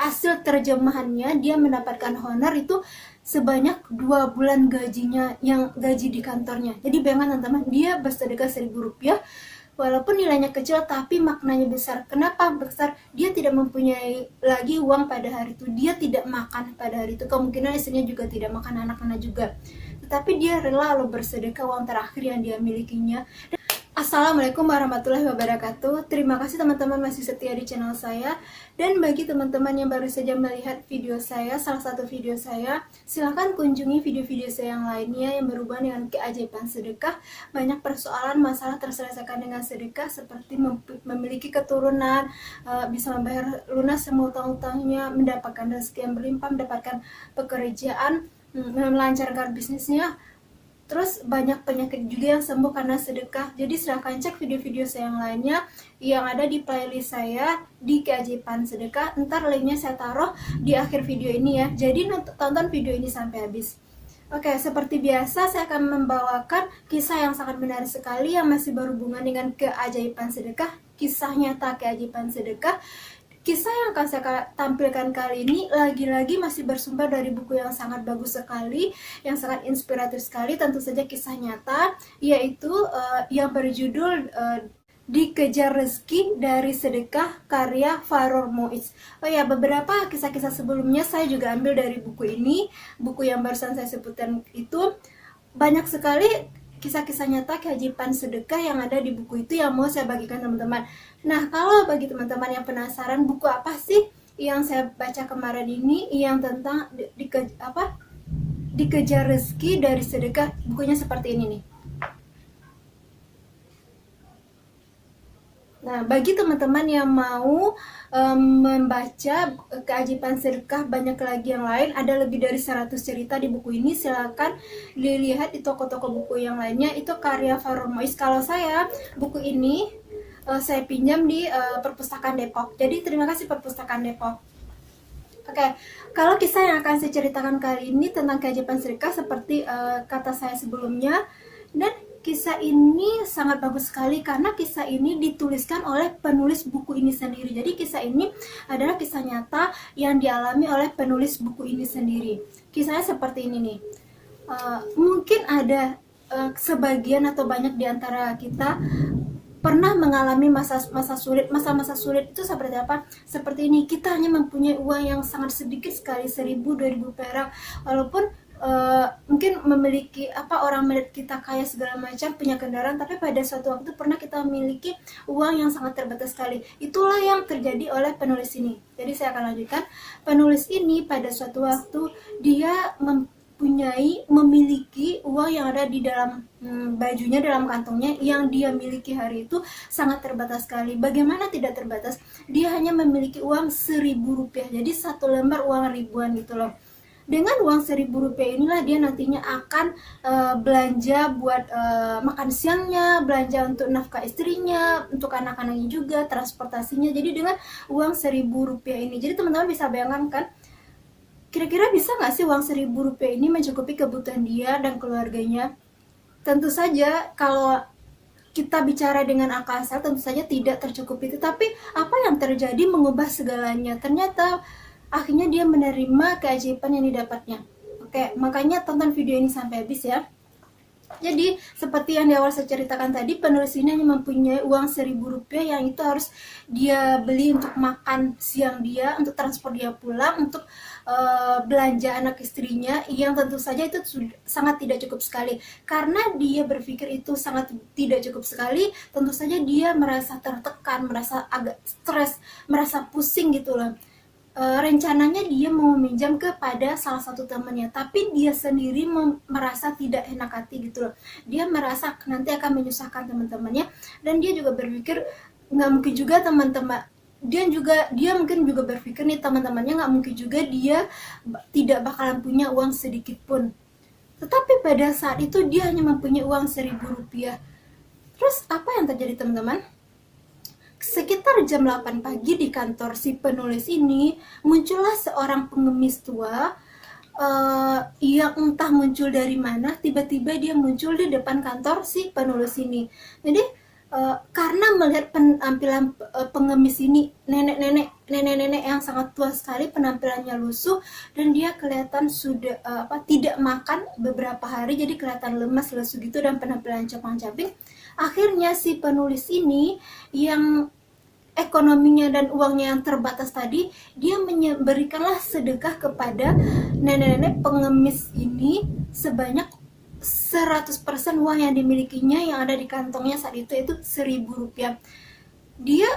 hasil terjemahannya dia mendapatkan honor itu sebanyak 2 bulan gajinya, yang gaji di kantornya. Jadi bayangkan teman-teman, dia bersedekah 1.000 rupiah, walaupun nilainya kecil tapi maknanya besar. Kenapa besar? Dia tidak mempunyai lagi uang pada hari itu, dia tidak makan pada hari itu, kemungkinan istrinya juga tidak makan, anak-anak juga, tetapi dia rela lo bersedekah uang terakhir yang dia milikinya. Assalamualaikum warahmatullahi wabarakatuh. Terima kasih teman-teman masih setia di channel saya. Dan bagi teman-teman yang baru saja melihat video saya, salah satu video saya, silahkan kunjungi video-video saya yang lainnya yang berhubungan dengan keajaiban sedekah. Banyak persoalan masalah terselesaikan dengan sedekah, seperti memiliki keturunan, bisa membayar lunas semua utang-utangnya, mendapatkan rezeki yang berlimpah, mendapatkan pekerjaan, melancarkan bisnisnya. Terus banyak penyakit juga yang sembuh karena sedekah. Jadi silahkan cek video-video saya yang lainnya yang ada di playlist saya di keajaiban sedekah. Ntar linknya saya taruh di akhir video ini ya. Jadi tonton video ini sampai habis. Oke, seperti biasa saya akan membawakan kisah yang sangat menarik sekali yang masih berhubungan dengan keajaiban sedekah. Kisah nyata keajaiban sedekah. Kisah yang akan saya tampilkan kali ini lagi-lagi masih bersumber dari buku yang sangat bagus sekali, yang sangat inspiratif sekali, tentu saja kisah nyata, yaitu yang berjudul Dikejar Rezeki dari Sedekah karya Faror Moiz. Oh ya, beberapa kisah-kisah sebelumnya saya juga ambil dari buku ini, buku yang barusan saya sebutkan itu. Banyak sekali kisah-kisah nyata keajaiban sedekah yang ada di buku itu yang mau saya bagikan teman-teman. Nah, kalau bagi teman-teman yang penasaran buku apa sih yang saya baca kemarin ini yang tentang dikejar rezeki dari sedekah, bukunya seperti ini nih. Nah, bagi teman-teman yang mau membaca keajaiban sedekah banyak lagi yang lain, ada lebih dari 100 cerita di buku ini, silakan dilihat di toko-toko buku yang lainnya, itu karya Faror Moiz. Kalau saya, buku ini saya pinjam di perpustakaan Depok, jadi terima kasih perpustakaan Depok. Oke, kalau kisah yang akan saya ceritakan kali ini tentang keajaiban sedekah seperti kata saya sebelumnya, dan kisah ini sangat bagus sekali karena kisah ini dituliskan oleh penulis buku ini sendiri. Jadi kisah ini adalah kisah nyata yang dialami oleh penulis buku ini sendiri. Kisahnya seperti ini nih. Mungkin ada sebagian atau banyak di antara kita pernah mengalami masa-masa sulit. Masa-masa sulit itu seperti apa? Seperti ini, kita hanya mempunyai uang yang sangat sedikit sekali, 1.000, 2.000 perak, walaupun mungkin memiliki orang melihat kita kaya segala macam, punya kendaraan, tapi pada suatu waktu pernah kita memiliki uang yang sangat terbatas sekali. Itulah yang terjadi oleh penulis ini. Jadi saya akan lanjutkan. Penulis ini pada suatu waktu dia memiliki uang yang ada di dalam bajunya, dalam kantongnya, yang dia miliki hari itu sangat terbatas sekali. Bagaimana tidak terbatas? Dia hanya memiliki uang 1.000 rupiah, jadi satu lembar uang ribuan gitu loh. Dengan uang 1.000 rupiah inilah dia nantinya akan belanja buat makan siangnya, belanja untuk nafkah istrinya, untuk anak-anaknya juga, transportasinya. Jadi dengan uang 1.000 rupiah ini, jadi teman-teman bisa bayangkan kan, kira-kira bisa nggak sih uang 1.000 rupiah ini mencukupi kebutuhan dia dan keluarganya? Tentu saja kalau kita bicara dengan akal sehat tentu saja tidak tercukupi. Tetapi apa yang terjadi mengubah segalanya. Ternyata akhirnya dia menerima keajaiban yang didapatnya. Oke, makanya tonton video ini sampai habis ya. Jadi seperti yang di awal saya ceritakan tadi, penulis ini hanya mempunyai uang 1.000 rupiah yang itu harus dia beli untuk makan siang dia, untuk transport dia pulang, untuk belanja anak istrinya, yang tentu saja itu sangat tidak cukup sekali. Karena dia berpikir itu sangat tidak cukup sekali, tentu saja dia merasa tertekan, merasa agak stres, merasa pusing gitu loh. Rencananya dia mau meminjam kepada salah satu temannya, tapi dia sendiri merasa tidak enak hati gitu loh. Dia merasa nanti akan menyusahkan teman-temannya, dan dia juga berpikir nggak mungkin juga teman-teman dia mungkin juga berpikir nih, teman-temannya nggak mungkin juga dia tidak bakalan punya uang sedikit pun. Tetapi pada saat itu dia hanya mempunyai uang 1.000 rupiah. Terus apa yang terjadi teman-teman? Sekitar jam 8 pagi di kantor si penulis ini muncullah seorang pengemis tua yang entah muncul dari mana, tiba-tiba dia muncul di depan kantor si penulis ini. Jadi karena melihat penampilan pengemis ini, nenek-nenek yang sangat tua sekali, penampilannya lusuh dan dia kelihatan sudah tidak makan beberapa hari, jadi kelihatan lemas, lesu gitu dan penampilan compang-camping. Akhirnya si penulis ini yang ekonominya dan uangnya yang terbatas tadi, dia memberikanlah sedekah kepada nenek-nenek pengemis ini sebanyak 100% uang yang dimilikinya, yang ada di kantongnya saat itu 1.000 rupiah. Dia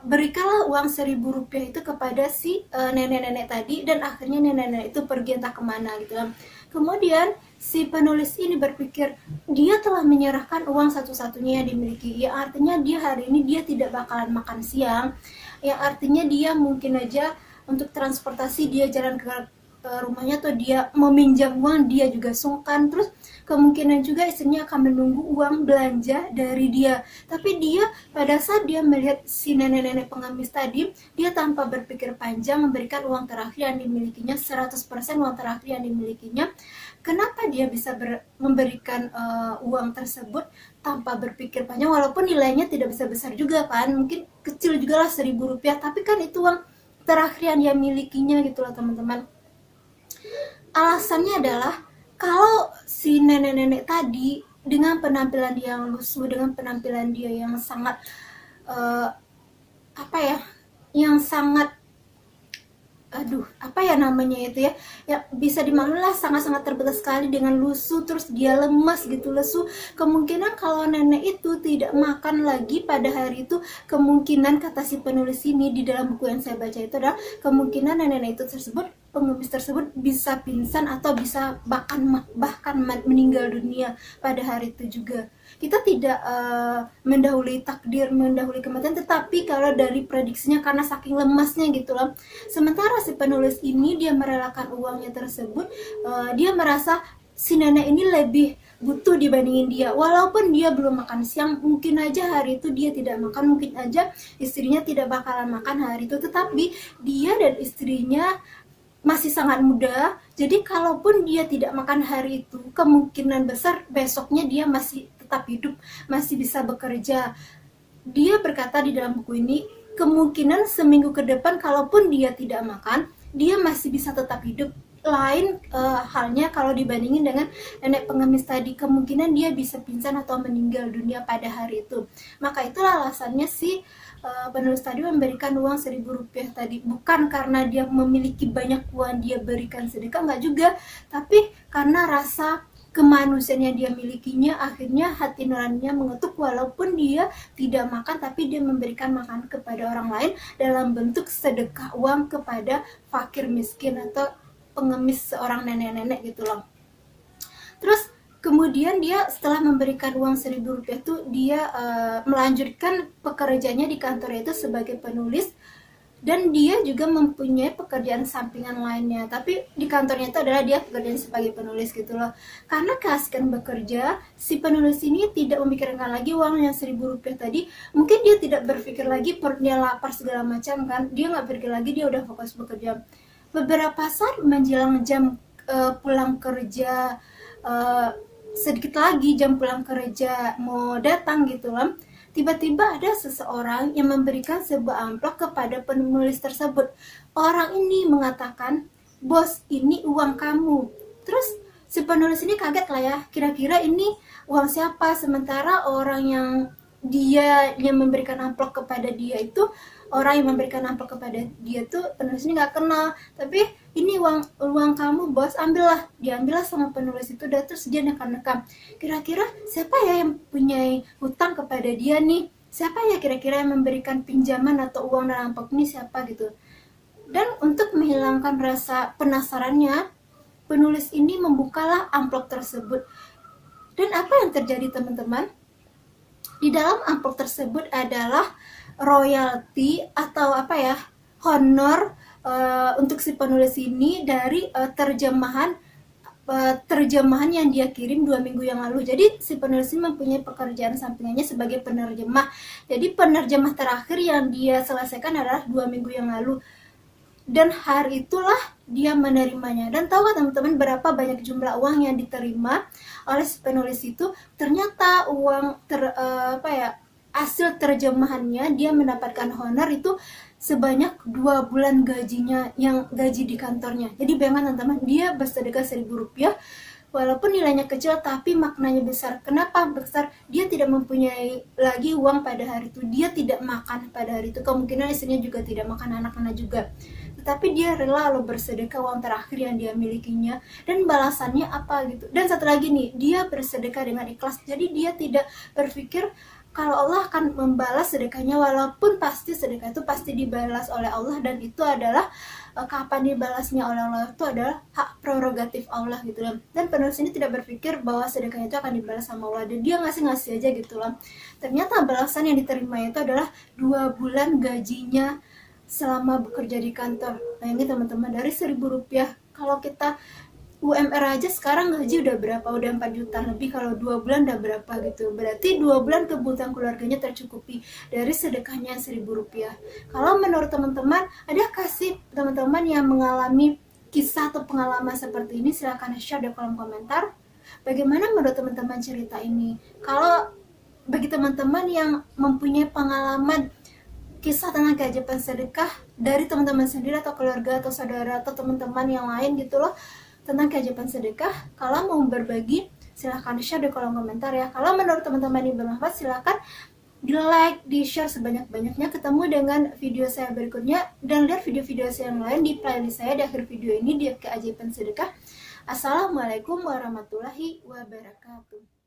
berikanlah uang 1.000 rupiah itu kepada si nenek-nenek tadi, dan akhirnya nenek-nenek itu pergi entah kemana gitu kan. Kemudian si penulis ini berpikir dia telah menyerahkan uang satu-satunya yang dimiliki, yang artinya dia hari ini dia tidak bakalan makan siang, yang artinya dia mungkin aja untuk transportasi dia jalan ke rumahnya atau dia meminjam uang dia juga sungkan, terus kemungkinan juga istrinya akan menunggu uang belanja dari dia. Tapi dia pada saat dia melihat si nenek-nenek pengemis tadi, dia tanpa berpikir panjang memberikan uang terakhir yang dimilikinya, 100% uang terakhir yang dimilikinya. Kenapa dia bisa memberikan uang tersebut tanpa berpikir panjang, walaupun nilainya tidak bisa besar juga kan, mungkin kecil juga lah 1.000 rupiah, tapi kan itu uang terakhir yang dia milikinya gitu loh teman-teman. Alasannya adalah kalau si nenek-nenek tadi dengan penampilan dia yang lusuh, dengan penampilan dia yang sangat yang sangat namanya itu ya bisa dimaklumi lah, sangat-sangat terbatas sekali dengan lusuh, terus dia lemas gitu, lesu. Kemungkinan kalau nenek itu tidak makan lagi pada hari itu, kemungkinan kata si penulis ini di dalam buku yang saya baca itu adalah kemungkinan nenek itu tersebut, pengemis tersebut bisa pingsan atau bisa bahkan meninggal dunia pada hari itu juga. Kita tidak mendahului takdir, mendahului kematian, tetapi kalau dari prediksinya karena saking lemasnya gitu loh. Sementara si penulis ini dia merelakan uangnya tersebut, dia merasa si nenek ini lebih butuh dibandingin dia, walaupun dia belum makan siang, mungkin aja hari itu dia tidak makan, mungkin aja istrinya tidak bakalan makan hari itu, tetapi dia dan istrinya masih sangat muda, jadi kalaupun dia tidak makan hari itu, kemungkinan besar besoknya dia masih tetap hidup, masih bisa bekerja. Dia berkata di dalam buku ini, kemungkinan seminggu ke depan kalaupun dia tidak makan, dia masih bisa tetap hidup. Lain halnya kalau dibandingin dengan nenek pengemis tadi, kemungkinan dia bisa pingsan atau meninggal dunia pada hari itu. Maka itulah alasannya si penulis tadi memberikan uang 1.000 rupiah tadi, bukan karena dia memiliki banyak uang dia berikan sedekah, enggak juga, tapi karena rasa kemanusiaan yang dia milikinya, akhirnya hati nuraninya mengetuk, walaupun dia tidak makan tapi dia memberikan makan kepada orang lain dalam bentuk sedekah uang kepada fakir miskin atau pengemis seorang nenek-nenek gitu loh. Terus kemudian dia setelah memberikan uang 1.000 rupiah itu, dia melanjutkan pekerjaannya di kantor itu sebagai penulis, dan dia juga mempunyai pekerjaan sampingan lainnya, tapi di kantornya itu adalah dia pekerjaan sebagai penulis gitu loh. Karena keasikan bekerja, si penulis ini tidak memikirkan lagi uang yang 1.000 rupiah tadi. Mungkin dia tidak berpikir lagi dia lapar segala macam kan, dia nggak berpikir lagi, dia udah fokus bekerja. Beberapa saat menjelang jam pulang kerja, sedikit lagi jam pulang kerja mau datang gitu loh, tiba-tiba ada seseorang yang memberikan sebuah amplop kepada penulis tersebut. Orang ini mengatakan, "Bos, ini uang kamu." Terus si penulis ini kaget lah ya, kira-kira ini uang siapa, sementara orang yang memberikan amplop kepada dia itu, orang yang memberikan amplop kepada dia tuh penulis ini nggak kenal. Tapi ini uang kamu bos, ambillah. Diambillah sama penulis itu, dan terus dia nekam-nekam, kira-kira siapa ya yang punya hutang kepada dia nih, siapa ya kira-kira yang memberikan pinjaman atau uang dalam amplop ini, siapa gitu. Dan untuk menghilangkan rasa penasarannya, penulis ini membukalah amplop tersebut. Dan apa yang terjadi teman-teman? Di dalam amplop tersebut adalah royalti atau honor untuk si penulis ini dari terjemahan yang dia kirim 2 minggu yang lalu. Jadi si penulis ini mempunyai pekerjaan sampingannya sebagai penerjemah. Jadi penerjemah terakhir yang dia selesaikan adalah 2 minggu yang lalu, dan hari itulah dia menerimanya. Dan tahu kan teman-teman berapa banyak jumlah uang yang diterima oleh si penulis itu? Ternyata uang hasil terjemahannya dia mendapatkan honor itu sebanyak 2 bulan gajinya yang gaji di kantornya. Jadi bayangkan teman-teman, dia bersedekah 1.000 rupiah walaupun nilainya kecil tapi maknanya besar. Kenapa besar? Dia tidak mempunyai lagi uang pada hari itu, dia tidak makan pada hari itu, kemungkinan istrinya juga tidak makan, anak-anak juga, tetapi dia rela lo bersedekah uang terakhir yang dia milikinya. Dan balasannya apa gitu. Dan satu lagi nih, dia bersedekah dengan ikhlas, jadi dia tidak berpikir kalau Allah akan membalas sedekahnya, walaupun pasti sedekah itu pasti dibalas oleh Allah, dan itu adalah kapan dibalasnya oleh Allah itu adalah hak prerogatif Allah gitu loh. Dan penulis ini tidak berpikir bahwa sedekahnya itu akan dibalas sama Allah, dan dia ngasih-ngasih aja gitu loh. Ternyata balasan yang diterima itu adalah 2 bulan gajinya selama bekerja di kantor. Bayangin teman-teman, dari 1.000 rupiah, kalau kita UMR aja sekarang gaji udah berapa? Udah 4 juta lebih, kalau 2 bulan udah berapa gitu. Berarti 2 bulan kebutuhan keluarganya tercukupi dari sedekahnya 1.000 rupiah. Kalau menurut teman-teman, adakah sih teman-teman yang mengalami kisah atau pengalaman seperti ini? Silahkan share di kolom komentar. Bagaimana menurut teman-teman cerita ini? Kalau bagi teman-teman yang mempunyai pengalaman kisah tentang keajaiban sedekah dari teman-teman sendiri atau keluarga atau saudara atau teman-teman yang lain gitu loh, tentang keajaiban sedekah, kalau mau berbagi silahkan share di kolom komentar ya. Kalau menurut teman-teman ini bermanfaat, silahkan di like, di share sebanyak-banyaknya. Ketemu dengan video saya berikutnya, dan lihat video-video saya yang lain di playlist saya di akhir video ini di keajaiban sedekah. Assalamualaikum warahmatullahi wabarakatuh.